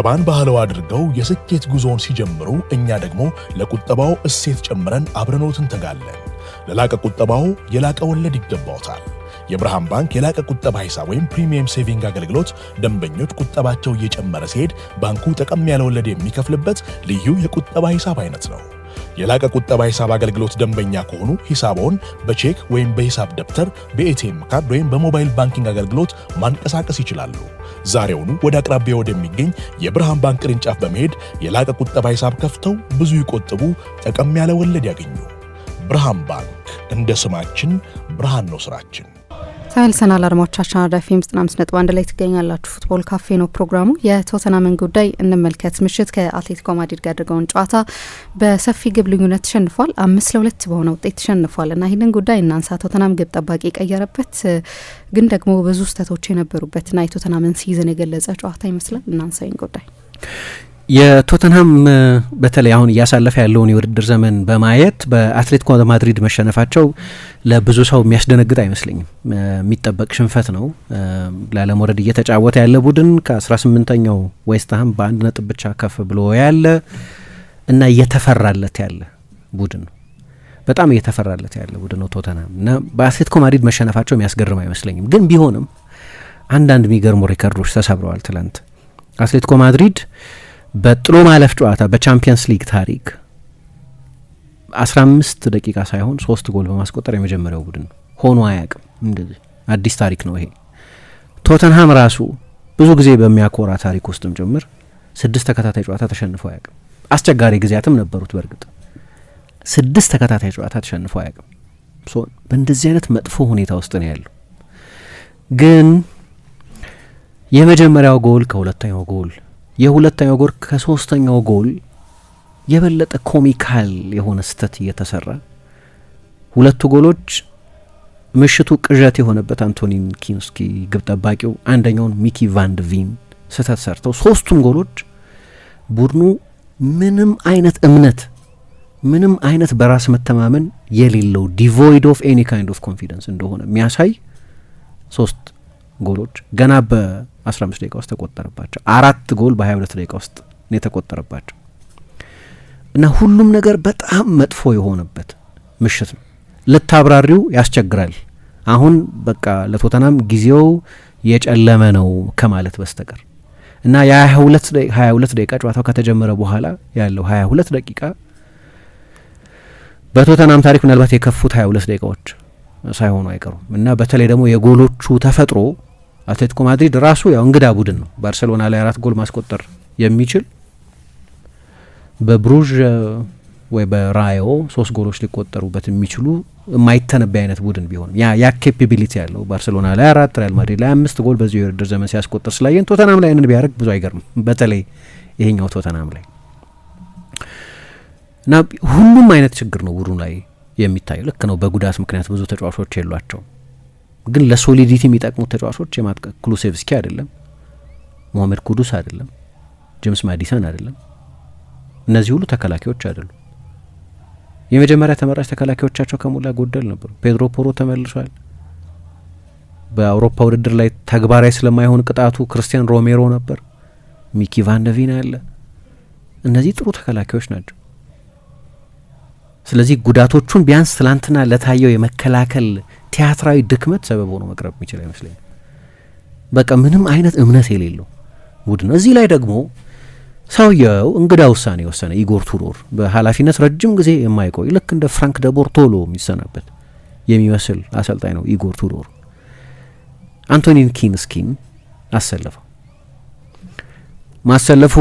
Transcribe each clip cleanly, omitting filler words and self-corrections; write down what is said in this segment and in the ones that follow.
ቁጠባን ባህላዊ አድርገው የስኬት ጉዞውን ሲጀምሩ እኛ ደግሞ ለቁጠባው እሴት ጨምረን አብረኖት እንተጋለን። ለላቀ ቁጠባው የላቀ ወለድ ይገባውታል። የብርሃን ባንክ የላቀ ቁጠባ ሂሳብ ወይም ፕሪሚየም ሴቪንግ አገልግሎት ደንበኞች ቁጠባቸው እየጨመረ ሲሄድ ባንኩ ጠቀም ያለ ወለድ የሚከፍልበት ልዩ የቁጠባ ሂሳብ አይነት ነው። የላቀ ቁጠባ ሂሳብ አገልግሎት ደንበኛ ከሆኑ ሂሳቦን በቼክ ወይም በሂሳብ ደብተር፣ በኤቲኤም ካርድ ወይም በሞባይል ባንኪንግ አገልግሎት ማንቀሳቀስ ይችላሉ። ዛሬውኑ ወደ አቅራቢያው ወደሚገኝ የብርሃን ባንክ ቅርንጫፍ በመሄድ የላቀ ቁጠባ ሂሳብ ከፍተው ብዙ ይቆጥቡ፣ ጠቀም ያለ ወለድ ያገኙ። ብርሃን ባንክ፣ እንደ ስማችን ብርሃን ነው ስራችን። ተመልሰናል አድማጮቻችን። አራዳ ኤፍ ኤም 95.1 ላይ ትገኛላችሁ። ፉትቦል ካፌ ነው ፕሮግራሙ። የቶተናምን ጉዳይ እንመልከት። ምሽት ከአትሌቲኮ ማድሪድ ጋር ያደረገውን ጨዋታ በሰፊ ግብ ልዩነት ተሸንፏል። 5-2 በሆነ ውጤት ተሸንፏል እና ይህንን ጉዳይ እናንሳ። ቶተናም ግብ ጠባቂ የቀየረበት ግን ደግሞ ብዙ ስህተቶች የነበሩበትና የቶተናምን ሲዝን የገለጸ ጨዋታ ይመስላል። እናንሳ ይህን ጉዳይ። የቶተንሃም በተለይ አሁን እያሳለፈ ያለውን የውድድር ዘመን በማየት በአትሌቲኮ ማድሪድ መሸነፋቸው ለብዙ ሰው የሚያስደነግጥ አይመስለኝም። የሚጠበቅ ሽንፈት ነው። ላለመውረድ እየተጫወተ ያለ ቡድን ከ18ኛው ዌስትሃም በአንድ ነጥብ ብቻ ከፍ ብሎ ያለ እና እየተፈራለት ያለ ቡድን ነው። በጣም እየተፈራለት ያለ ቡድን ነው ቶተንሃም እና በአትሌቲኮ ማድሪድ መሸነፋቸው የሚያስገርም አይመስለኝም። ግን ቢሆንም አንዳንድ የሚገርሙ ሪከርዶች ተሰብረዋል። ትላንት አትሌቲኮ ማድሪድ በጥሎ ማለፍ ጨዋታ በቻምፒየንስ ሊግ ታሪክ 15 ደቂቃ ሳይሆን 3 ጎል በማስቆጠር የመጀመሪያው ቡድን ሆኖ አያውቅም። እንደዚህ አዲስ ታሪክ ነው ይሄ። ቶተንሃም ራሱ ብዙ ጊዜ በሚያኮራ ታሪክ ውስጥም ጭምር 6 ተከታታይ ጨዋታ ተሸንፎ አያውቅም። አስቸጋሪ ጊዜያትም ነበሩት። በእርግጥ 6 ተከታታይ ጨዋታ ተሸንፎ አያውቅም። በእንደዚህ አይነት መጥፎ ሁኔታ ውስጥ ነው ያለው። ግን የመጀመሪያው ጎል ከሁለተኛው ጎል፣ የሁለተኛው ጎል ከሶስተኛው ጎል የበለጠ ኮሚካል የሆነ ስተት እየተሰራ ሁለቱ ጎሎች ምሽቱ ቅዠት የሆነበት አንቶኒን ኪንስኪ ግብ ጠባቂው አንደኛውን ሚኪ ቫን ደ ቪን ስተት ሰርተው ሶስቱም ጎሎች ቡድኑ ምንም አይነት በራስ መተማመን የሌለው ዲቮይድ ኦፍ ኤኒ ካይንድ ኦፍ ኮንፊደንስ እንደሆነ የሚያሳይ 3 ጎሎች ገና በ15 ደቂቃ ውስጥ ተቆጠረባቸው። 4 ጎል በ22 ደቂቃ ውስጥ ነው የተቆጠረባቸው እና ሁሉም ነገር በጣም መጥፎ የሆነበት ምሽት ነው። ልታብራሪው ያስቸግራል። አሁን በቃ ለቶተናም ጊዜው የጨለመ ነው ከማለት በስተቀር እና የ22 ደቂቃ ጨዋታው ከተጀመረ በኋላ ያለው 22 ደቂቃ በቶተናም ታሪክ ምናልባት የከፉት 22 ደቂቃዎች ሳይሆኑ አይቀሩም እና በተለይ ደግሞ የጎሎቹ ተፈጥሮ አትሌቲኮ ማድሪድ ራሱ ያው እንግዳ ቡድን ነው። ባርሴሎና ላይ 4 ጎል ማስቆጠር የሚችል በብሩዥ ወይ በራዮ 3 ጎሎች ሊቆጠሩበት የሚችሉ የማይተነበይ አይነት ቡድን ቢሆንም ያ ኬፓቢሊቲ ያለው ባርሴሎና ላይ 4 ሪያል ማድሪድ ላይ 5 ጎል በዚህ የውድድር ዘመን ሲያስቆጥር ስላየን ቶተናም ላይ እንን ቢያደርግ ብዙ አይገርምም። በተለይ ይሄኛው ቶተናም ላይ እና ሁሉም አይነት ችግር ነው ቡድኑ ላይ የሚታየው። ልክ ነው፣ በጉዳት ምክንያት ብዙ ተጫዋቾች የሏቸው፣ ግን ለሶሊዲቲ የሚጠቅሙት ተጫዋቾች የማጥቃት ኩሉሴቭስኪ አይደለም፣ ሞሐመድ ኩዱስ አይደለም፣ ጄምስ ማዲሰን አይደለም። እነዚህ ሁሉ ተከላካዮች አይደሉም። የመጀመሪያ ተመራጭ ተከላካዮቻቸው ከሞላ ጎደል ነበሩ። ፔድሮ ፖሮ ተመልሷል። በአውሮፓ ውድድር ላይ ተግባራዊ ስለማይሆን ቅጣቱ ክርስቲያን ሮሜሮ ነበር። ሚኪ ቫን ደ ቪን አለ። እነዚህ ጥሩ ተከላካዮች ናቸው። ስለዚህ ጉዳቶቹን ቢያንስ ትላንትና ለታየው የመከላከል ቲያትራዊ ድክመት ሰበብ ሆኖ መቅረብ የሚችል አይመስለኝም። በቃ ምንም አይነት እምነት የሌለው ቡድን ነው። እዚህ ላይ ደግሞ ሰውየው እንግዳ ውሳኔ ወሰነ። ኢጎር ቱዶር በኃላፊነት ረጅም ጊዜ የማይቆይ ልክ እንደ ፍራንክ ደቦርቶሎ የሚሰናበት የሚመስል አሰልጣኝ ነው ኢጎር ቱዶር። አንቶኒን ኪንስኪን አሰለፈው። ማሰለፉ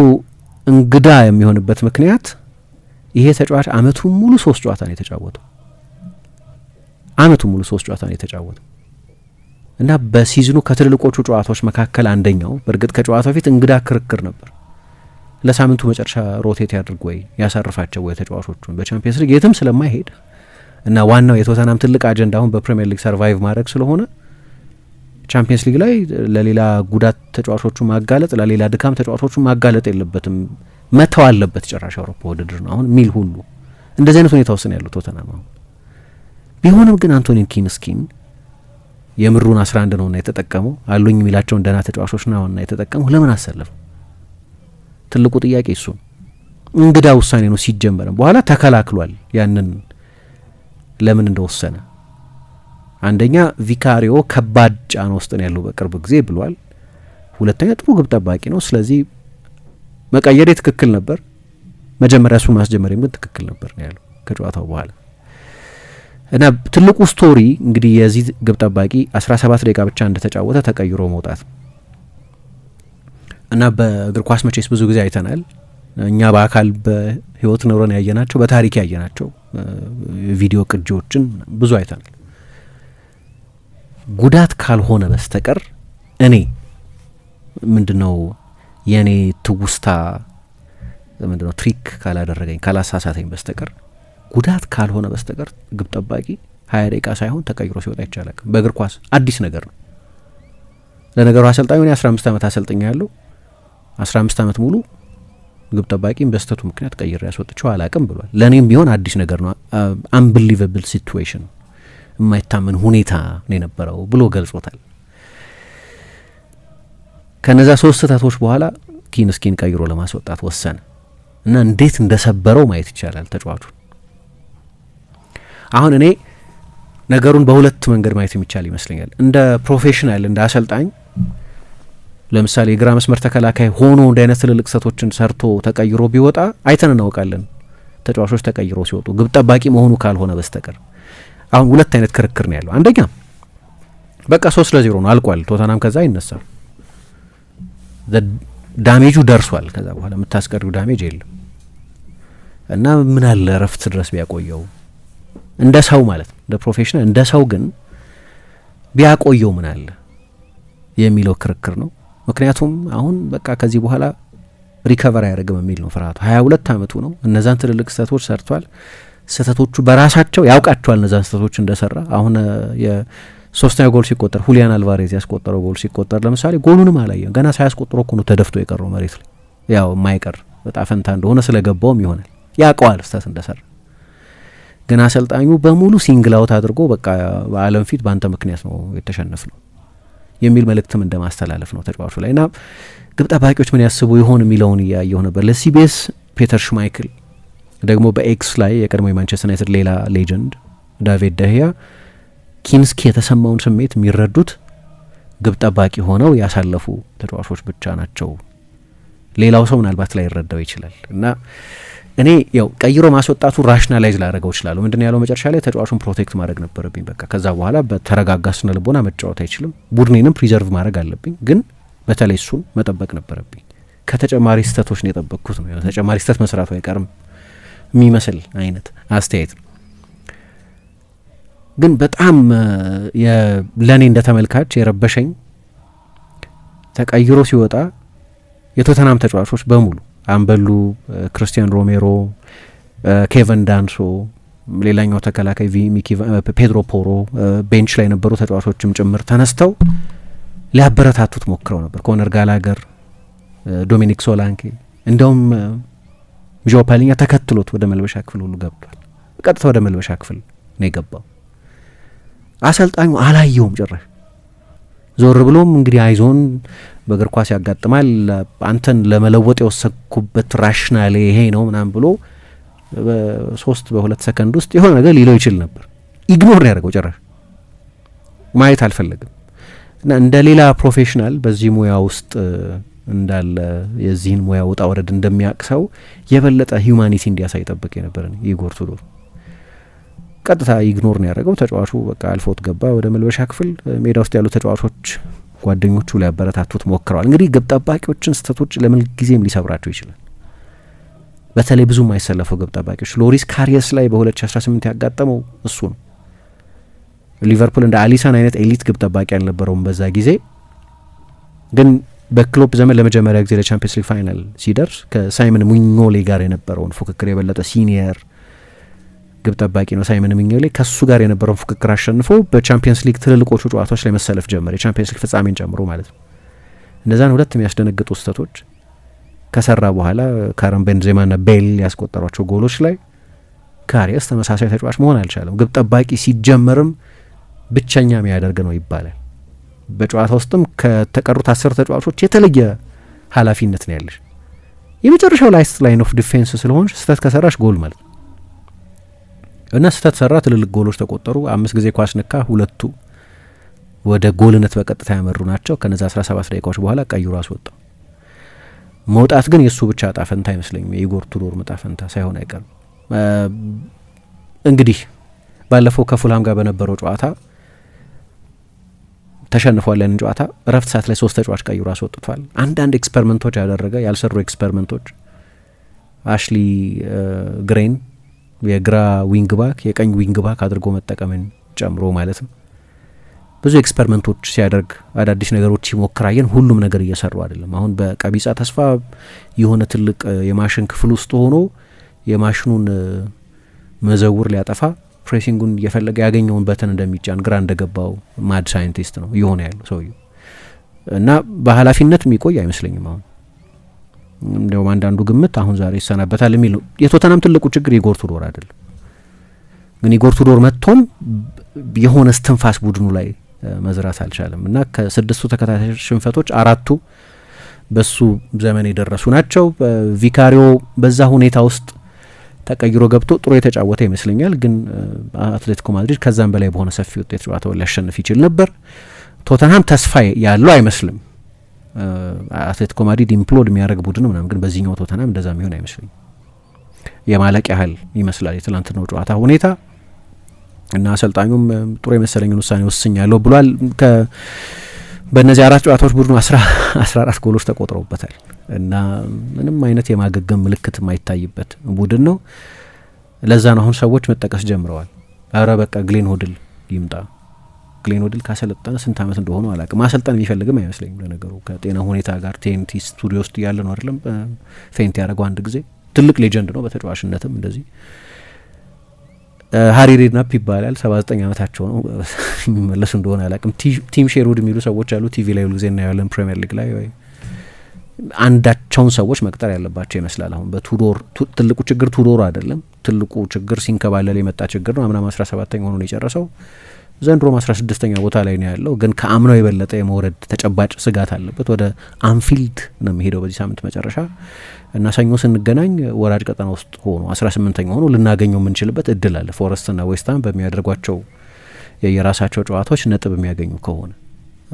እንግዳ የሚሆንበት ምክንያት ይሄ ተጫዋች አመቱን ሙሉ 3 ጨዋታ ነው የተጫወተው። እና በሲዝኑ ከትልልቆቹ ጨዋታዎች መካከል አንደኛው። በእርግጥ ከጨዋታው በፊት እንግዳ ክርክር ነበር። ለሳምንቱ መጨረሻ ሮቴት ያድርግ ወይ ያሳርፋቸው ወይ ተጫዋቾቹን በቻምፒየንስ ሊግ የትም ስለማይሄድ እና ዋናው የቶተናም ትልቅ አጀንዳ አሁን በፕሪሚየር ሊግ ሰርቫይቭ ማድረግ ስለሆነ ቻምፒየንስ ሊግ ላይ ለሌላ ጉዳት ተጫዋቾቹ ማጋለጥ፣ ለሌላ ድካም ተጫዋቾቹ ማጋለጥ የለበትም፣ መተው አለበት ጭራሽ አውሮፓ ውድድር ነው አሁን ሚል ሁሉ እንደዚህ አይነት ሁኔታ ውስጥ ነው ያለው ቶተናም አሁን። ቢሆንም ግን አንቶኒን ኪንስኪን የምሩን 11 ነውና የተጠቀመው አሉኝ የሚላቸውን ደህና ተጫዋቾች ነውና የተጠቀመው። ለምን አሰለፈው? ትልቁ ጥያቄ እሱ እንግዳ ውሳኔ ነው ሲጀመርም በኋላ ተከላክሏል ያንን ለምን እንደወሰነ አንደኛ ቪካሪዮ ከባድ ጫና ውስጥ ነው ያለው በቅርብ ጊዜ ብሏል ሁለተኛ ጥሩ ግብ ጠባቂ ነው ስለዚህ መቀየር ትክክል ነበር መጀመሪያ እሱ ማስጀመር ትክክል ነበር ነው ያለው ከጨዋታው በኋላ እና ትልቁ ስቶሪ እንግዲህ የዚህ ግብ ጠባቂ 17 ደቂቃ ብቻ እንደተጫወተ ተቀይሮ መውጣት እና በእግር ኳስ መቼስ ብዙ ጊዜ አይተናል እኛ በአካል በህይወት ኖረን ያየናቸው በታሪክ ያየናቸው ቪዲዮ ቅጂዎችን ብዙ አይተናል ጉዳት ካልሆነ በስተቀር እኔ ምንድነው የኔ ትውስታ ምንድነው ትሪክ ካላደረገኝ ካላሳሳተኝ በስተቀር ጉዳት ካልሆነ በስተቀር ግብ ጠባቂ 20 ደቂቃ ሳይሆን ተቀይሮ ሲወጣ ይቻላል በእግር ኳስ አዲስ ነገር ነው ለነገሩ አሰልጣኙ 15 ዓመት አሰልጣኝ ያለው 15 ዓመት ሙሉ ግብ ጠባቂን በስተቱ ምክንያት ቀይሬ ያስወጥቸው አላቅም ብሏል ለኔም ቢሆን አዲስ ነገር ነው አንቢሊቨብል ሲቹዌሽን የማይታመን ሁኔታ ነው የነበረው ብሎ ገልጾታል ከነዛ 3 ስህተቶች በኋላ ኪንስኪን ቀይሮ ለማስወጣት ወሰነ እና እንዴት እንደሰበረው ማየት ይቻላል ተጫዋቹ አሁን እኔ ነገሩን በሁለት መንገድ ማየት የሚቻል ይመስለኛል እንደ ፕሮፌሽናል እንደ አሰልጣኝ ለምሳሌ የግራ መስመር ተከላካይ ሆኖ እንደ አይነት ትልልቅ ስህተቶችን ሰርቶ ተቀይሮ ቢወጣ አይተን እናውቃለን ተጫዋቾች ተቀይሮ ሲወጡ ግብ ጠባቂ መሆኑ ካልሆነ በስተቀር አሁን ሁለት አይነት ክርክር ነው ያለው አንደኛ በቃ 3-0 ነው አልቋል ቶተናም ከዛ ይነሳል ዳሜጁ ደርሷል ከዛ በኋላ የምታስቀሪው ዳሜጅ የለም እና ምን አለ ረፍት ድረስ ቢያቆየው እንደ ሰው ማለት ነው እንደ ፕሮፌሽናል እንደ ሰው ግን ቢያቆየው ምን አለ የሚለው ክርክር ነው ምክንያቱም አሁን በቃ ከዚህ በኋላ ሪከቨር ያደርግም የሚል ነው ፍርሃቱ 22 አመቱ ነው እነዛን ትልልቅ ስህተቶች ሰርቷል ስህተቶቹ በራሳቸው ያውቃቸዋል እነዛን ስህተቶች እንደሰራ አሁን የሶስተኛው ጎል ሲቆጠር ሁሊያን አልቫሬዝ ያስቆጠረው ጎል ሲቆጠር ለምሳሌ ጎሉንም አላየም ገና ሳያስቆጥረው እኮ ነው ተደፍቶ የቀረው መሬት ላይ ያው የማይቀር በጣም ፈንታ እንደሆነ ስለገባውም ይሆናል ያውቀዋል ስህተት እንደሰራ ግን አሰልጣኙ በሙሉ ሲንግል አውት አድርጎ በቃ በዓለም ፊት ባንተ ምክንያት ነው የተሸነፍ ነው የሚል መልእክትም እንደማስተላለፍ ነው ተጫዋቹ ላይ እና ግብ ጠባቂዎች ምን ያስቡ ይሆን የሚለውን እያየሁ ነበር ለሲቢኤስ ፒተር ሽማይክል ደግሞ በኤክስ ላይ የቀድሞ የማንቸስተር ዩናይትድ ሌላ ሌጀንድ ዳቪድ ደህያ ኪንስኪ የተሰማውን ስሜት የሚረዱት ግብ ጠባቂ ሆነው ያሳለፉ ተጫዋቾች ብቻ ናቸው ሌላው ሰው ምናልባት ላይ ይረዳው ይችላል እና እኔ ያው ቀይሮ ማስወጣቱ ራሽናላይዝ ላደረገው ይችላል ምንድነው ያለው መጨረሻ ላይ ተጫዋቹን ፕሮቴክት ማድረግ ነበረብኝ በቃ ከዛ በኋላ በተረጋጋ ስነ ልቦና መጫወት አይችልም ቡድኔንም ፕሪዘርቭ ማድረግ አለብኝ ግን በተለይ እሱን መጠበቅ ነበረብኝ ከተጨማሪ ስህተቶች ነው የጠበቅኩት ነው ተጨማሪ ስህተት መስራቱ አይቀርም የሚመስል አይነት አስተያየት ግን በጣም ለኔ እንደተመልካች የረበሸኝ ተቀይሮ ሲወጣ የቶተናም ተጫዋቾች በሙሉ አምበሉ ክርስቲያን ሮሜሮ ኬቨን ዳንሶ ሌላኛው ተከላካይ ፔድሮ ፖሮ ቤንች ላይ የነበሩ ተጫዋቾችም ጭምር ተነስተው ሊያበረታቱት ሞክረው ነበር ኮነር ጋላገር ዶሚኒክ ሶላንኬ እንደውም ጆ ፓሊኛ ተከትሎት ወደ መልበሻ ክፍል ሁሉ ገብቷል ቀጥታ ወደ መልበሻ ክፍል ነው የገባው አሰልጣኙ አላየውም ጭራሽ ዞር ብሎም እንግዲህ አይዞን በእግር ኳስ ያጋጥማል አንተን ለመለወጥ የወሰንኩበት ራሽናል ይሄ ነው ምናምን ብሎ በ2 ሰከንድ ውስጥ የሆነ ነገር ሊለው ይችል ነበር ኢግኖር ነው ያደረገው ጭራሽ ማየት አልፈለግም እና እንደ ሌላ ፕሮፌሽናል በዚህ ሙያ ውስጥ እንዳለ የዚህን ሙያ ውጣ ወረድ እንደሚያቅሰው የበለጠ ሂዩማኒቲ እንዲያሳይ ጠብቅ የነበረን ኢጎር ቱዶር ቀጥታ ኢግኖር ነው ያደረገው ተጫዋቹ በቃ አልፎት ገባ ወደ መልበሻ ክፍል ሜዳ ውስጥ ያሉ ተጫዋቾች ጓደኞቹ ሊያበረታቱት ሞክረዋል እንግዲህ ግብ ጠባቂዎችን ስህተቶች ለምን ጊዜም ሊሰብራቸው ይችላል በተለይ ብዙ የማይሰለፈው ግብ ጠባቂዎች ሎሪስ ካሪየስ ላይ በ2018 ያጋጠመው እሱ ነው ሊቨርፑል እንደ አሊሰን አይነት ኤሊት ግብ ጠባቂ አልነበረውም በዛ ጊዜ ግን በክሎፕ ዘመን ለመጀመሪያ ጊዜ ለቻምፒየንስ ሊግ ፋይናል ሲደርስ ከሳይመን ሙኞሌ ጋር የነበረውን ፉክክር የበለጠ ሲኒየር ግብ ጠባቂ ነው ሳይመን ሙኞሌ ከሱ ጋር የነበረውን ፉክክር አሸንፎ በቻምፒየንስ ሊግ ትልልቆቹ ጨዋታዎች ላይ መሰለፍ ጀመረ የቻምፒየንስ ሊግ ፍጻሜን ጨምሮ ማለት ነው እነዛን ሁለት የሚያስደነግጡ ስህተቶች ከሰራ በኋላ ካረም ቤንዜማና ቤል ያስቆጠሯቸው ጎሎች ላይ ካሪየስ ተመሳሳይ ተጫዋች መሆን አልቻለም ግብ ጠባቂ ሲጀመርም ብቸኛ የሚያደርግ ነው ይባላል በጨዋታ ውስጥም ከተቀሩት 10 ተጫዋቾች የተለየ ኃላፊነት ነው ያለሽ የመጨረሻው ላይን ኦፍ ዲፌንስ ስለሆንሽ ስህተት ከሰራሽ ጎል ማለት ነው እና ስህተት ሰራ፣ ትልልቅ ጎሎች ተቆጠሩ። 5 ጊዜ ኳስ ነካ፣ 2ቱ ወደ ጎልነት በቀጥታ ያመሩ ናቸው። ከነዛ 17 ደቂቃዎች በኋላ ቀዩ ራስ ወጣ። መውጣት ግን የሱ ብቻ ዕጣ ፈንታ አይመስለኝም፣ የኢጎር ቱዶር ዕጣ ፈንታ ሳይሆን አይቀርም። እንግዲህ ባለፈው ከፉልሃም ጋር በነበረው ጨዋታ ተሸንፏል። ያንን ጨዋታ እረፍት ሰዓት ላይ 3 ተጫዋች ቀይሮ አስወጥቷል። አንዳንድ ኤክስፐሪመንቶች ያደረገ ያልሰሩ ኤክስፐሪመንቶች አሽሊ ግሬን የግራ ዊንግ ባክ የቀኝ ዊንግ ባክ አድርጎ መጠቀምን ጨምሮ ማለት ነው። ብዙ ኤክስፐሪመንቶች ሲያደርግ አዳዲስ ነገሮች ሲሞክራየን ሁሉም ነገር እየሰሩ አይደለም። አሁን በቀቢጻ ተስፋ የሆነ ትልቅ የማሽን ክፍል ውስጥ ሆኖ የማሽኑን መዘውር ሊያጠፋ ፕሬሲንጉን እየፈለገ ያገኘውን በተን እንደሚጫን ግራ እንደገባው ማድ ሳይንቲስት ነው እየሆነ ያለው ሰውዬው እና በኃላፊነት የሚቆይ አይመስለኝም። አሁን እንደውም አንዳንዱ ግምት አሁን ዛሬ ይሰናበታል የሚል ነው። የቶተናም ትልቁ ችግር ኢጎር ቱዶር አይደለም፣ ግን ኢጎር ቱዶር መጥቶም የሆነ እስትንፋስ ቡድኑ ላይ መዝራት አልቻለም እና ከ6 ተከታታይ ሽንፈቶች 4ቱ በሱ ዘመን የደረሱ ናቸው። ቪካሪዮ በዛ ሁኔታ ውስጥ ተቀይሮ ገብቶ ጥሩ የተጫወተ ይመስለኛል፣ ግን አትሌቲኮ ማድሪድ ከዛም በላይ በሆነ ሰፊ ውጤት ጨዋታውን ሊያሸንፍ ይችል ነበር። ቶተንሃም ተስፋ ያለው አይመስልም። አትሌቲኮ ማድሪድ ኢምፕሎድ የሚያደርግ ቡድን ምናምን፣ ግን በዚህኛው ቶተንሃም እንደዛ የሚሆን አይመስለኝም። የማለቅ ያህል ይመስላል የትላንትናው ጨዋታ ሁኔታ እና አሰልጣኙም ጥሩ የመሰለኝን ውሳኔ ወስኛለሁ ብሏል። በእነዚህ 4 ጨዋታዎች ቡድኑ 14 ጎሎች ተቆጥረውበታል እና ምንም አይነት የማገገም ምልክት የማይታይበት ቡድን ነው። ለዛ ነው አሁን ሰዎች መጠቀስ ጀምረዋል። አረ በቃ ግሌን ሆድል ይምጣ። ግሌን ሆድል ካሰለጠነ ስንት ዓመት እንደሆነ አላውቅም። ማሰልጠን የሚፈልግም አይመስለኝም። ለነገሩ ከጤና ሁኔታ ጋር ቴንቲ ስቱዲዮ ውስጥ ያለ ነው አይደለም ፌንት ያደረገው አንድ ጊዜ። ትልቅ ሌጀንድ ነው በተጫዋችነትም እንደዚህ። ሃሪ ሬድናፕ ይባላል። 79 ዓመታቸው ነው። የሚመለሱ እንደሆነ አላውቅም። ቲም ሼርውድ የሚሉ ሰዎች አሉ ቲቪ ላይ ሁልጊዜ እናያለን ፕሪሚየር ሊግ ላይ። ወይ አንዳቸውን ሰዎች መቅጠር ያለባቸው ይመስላል። አሁን በቱዶር ትልቁ ችግር ቱዶር አይደለም። ትልቁ ችግር ሲንከባለል የመጣ ችግር ነው። አምናም 17ኛ ሆኖ ነው የጨረሰው። ዘንድሮም 16ኛ ቦታ ላይ ነው ያለው። ግን ከአምናው የበለጠ የመውረድ ተጨባጭ ስጋት አለበት። ወደ አንፊልድ ነው የሚሄደው በዚህ ሳምንት መጨረሻ እና ሰኞ ስንገናኝ ወራጅ ቀጠና ውስጥ ሆኖ 18ኛ ሆኖ ልናገኘው የምንችልበት እድል አለ። ፎረስትና ዌስትሃም በሚያደርጓቸው የራሳቸው ጨዋታዎች ነጥብ የሚያገኙ ከሆነ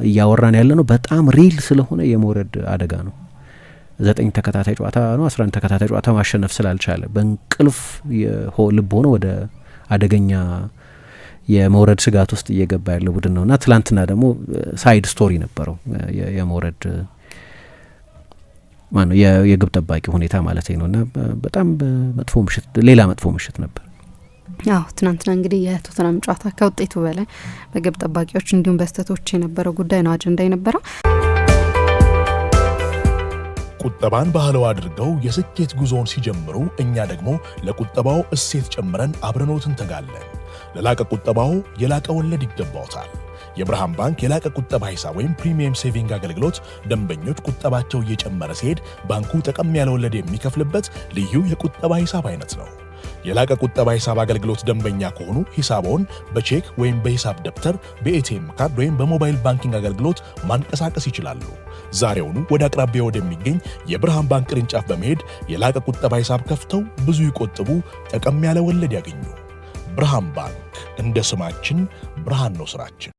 እያወራን ያለ ነው። በጣም ሪል ስለሆነ የመውረድ አደጋ ነው። 9 ተከታታይ ጨዋታ ነው 11 ተከታታይ ጨዋታ ማሸነፍ ስላልቻለ በእንቅልፍ ልብ ሆኖ ወደ አደገኛ የመውረድ ስጋት ውስጥ እየገባ ያለ ቡድን ነውና ትላንትና ደግሞ ሳይድ ስቶሪ ነበረው የመውረድ ማነው የግብ ጠባቂ ሁኔታ ማለት ነውና በጣም መጥፎ ምሽት፣ ሌላ መጥፎ ምሽት ነበር። አዎ ትናንትና እንግዲህ የቶተናም ጨዋታ ከውጤቱ በላይ በግብ ጠባቂዎች እንዲሁም በስተቶች የነበረው ጉዳይ ነው አጀንዳ የነበረው። ቁጠባን ባህለው አድርገው የስኬት ጉዞውን ሲጀምሩ እኛ ደግሞ ለቁጠባው እሴት ጨምረን አብረኖት እንተጋለን። ለላቀ ቁጠባው የላቀ ወለድ ይገባውታል። የብርሃን ባንክ የላቀ ቁጠባ ሂሳብ ወይም ፕሪሚየም ሴቪንግ አገልግሎት ደንበኞች ቁጠባቸው እየጨመረ ሲሄድ ባንኩ ጠቀም ያለ ወለድ የሚከፍልበት ልዩ የቁጠባ ሂሳብ አይነት ነው። የላቀ ቁጠባ ሂሳብ አገልግሎት ደንበኛ ከሆኑ ሂሳቦን በቼክ ወይም በሂሳብ ደብተር፣ በኤቲኤም ካርድ ወይም በሞባይል ባንኪንግ አገልግሎት ማንቀሳቀስ ይችላሉ። ዛሬውኑ ወደ አቅራቢያ ወደሚገኝ የብርሃን ባንክ ቅርንጫፍ በመሄድ የላቀ ቁጠባ ሂሳብ ከፍተው ብዙ ይቆጥቡ፣ ጠቀም ያለ ወለድ ያገኙ። ብርሃን ባንክ፣ እንደ ስማችን ብርሃን ነው ስራችን።